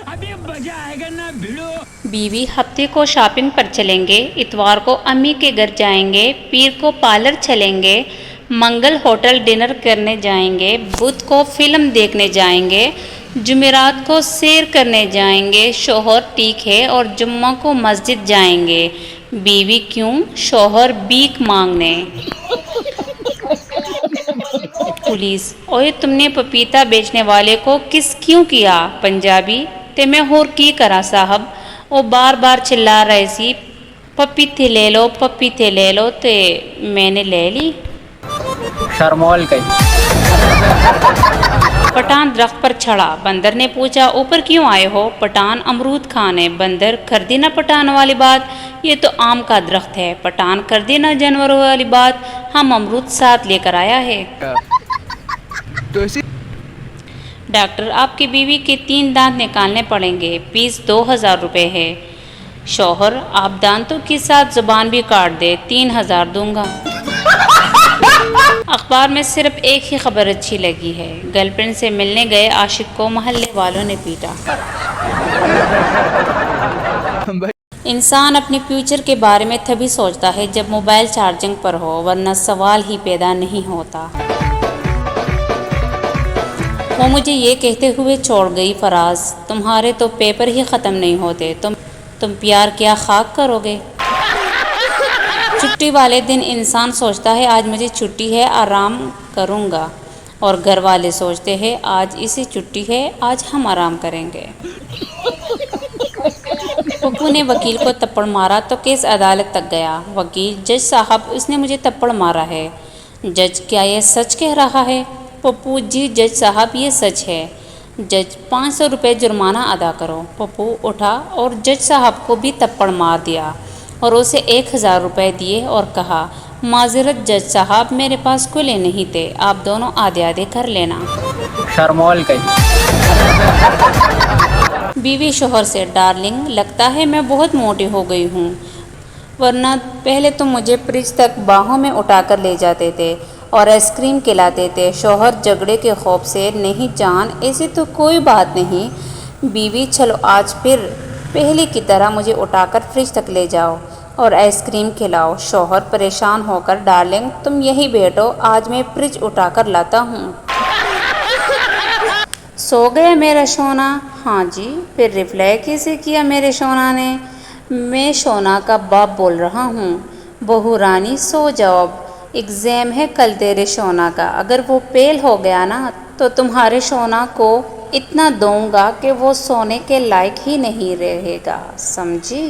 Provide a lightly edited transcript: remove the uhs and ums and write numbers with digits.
अभी मजा आएगा ना भिड़ो। बीवी हफ्ते को शॉपिंग पर चलेंगे, इतवार को अम्मी के घर जाएंगे, पीर को पार्लर चलेंगे, मंगल होटल डिनर करने जाएंगे, बुध को फिल्म देखने जाएंगे, जुमेरात को सैर करने जाएंगे, शोहर ठीक है और जुम्मा को मस्जिद जाएंगे। बीवी क्यों? शोहर भीख मांगने। पुलिस, ओए तुमने पपीता बेचने वाले को किस क्यों किया? पंजाबी, ते मैं होर की करा साहब, वो बार बार चिल्ला रहे सी पपीते ले लो ते मैंने ले ली। शर्मोल गई। पठान दरख्त पर चढ़ा, बंदर ने पूछा ऊपर क्यों आए हो? पठान, अमरूद खाने। बंदर, कर दी ना पठान वाली बात, ये तो आम का दरख्त है। पठान, कर दी ना जानवरों वाली बात, हम अमरूद साथ लेकर आया है। डॉक्टर, आपकी बीवी के 3 दांत निकालने पड़ेंगे, फीस 2000 रुपये है। शौहर, आप दांतों के साथ जुबान भी काट दे, 3000 दूंगा। अखबार में सिर्फ एक ही खबर अच्छी लगी है, गर्लफ्रेंड से मिलने गए आशिक को मोहल्ले वालों ने पीटा। इंसान अपने फ्यूचर के बारे में तभी सोचता है जब मोबाइल चार्जिंग पर हो, वरना सवाल ही पैदा नहीं होता। वो मुझे ये कहते हुए छोड़ गई, फराज, तुम्हारे तो पेपर ही ख़त्म नहीं होते, तुम प्यार क्या खाक करोगे। छुट्टी वाले दिन इंसान सोचता है आज मुझे छुट्टी है, आराम करूँगा, और घर वाले सोचते हैं आज इसे छुट्टी है, आज हम आराम करेंगे। पप्पू ने वकील को थप्पड़ मारा तो केस अदालत तक गया। वकील, जज साहब, उसने मुझे थप्पड़ मारा है। जज, क्या यह सच कह रहा है? पप्पू, जी जज साहब, ये सच है। जज, 500 रुपये जुर्माना अदा करो। पप्पू उठा और जज साहब को भी थप्पड़ मार दिया और उसे 1000 रुपये दिए और कहा, माजरत जज साहब, मेरे पास खुले नहीं थे, आप दोनों आधे आधे कर लेना। शर्मोल गई। बीवी शोहर से, डार्लिंग, लगता है मैं बहुत मोटी हो गई हूँ, वरना पहले तो मुझे फ्रिज तक बाहों में उठाकर ले जाते थे और आइसक्रीम खिलाते थे। शोहर झगड़े के खौफ से, नहीं जान, ऐसी तो कोई बात नहीं। बीवी, चलो आज फिर पहले की तरह मुझे उठाकर फ्रिज तक ले जाओ और आइसक्रीम खिलाओ। शोहर परेशान होकर, डार्लिंग तुम यहीं बैठो, आज मैं फ्रिज उठाकर लाता हूँ। सो गया मेरा सोना? हाँ जी। फिर रिप्लाई कैसे किया मेरे सोना ने? मैं सोना का बाप बोल रहा हूँ। बहू रानी, सो जाओ, एग्ज़ाम है कल तेरे सोना का, अगर वो फेल हो गया ना तो तुम्हारे सोना को इतना दूंगा कि वो सोने के लायक ही नहीं रहेगा, समझी?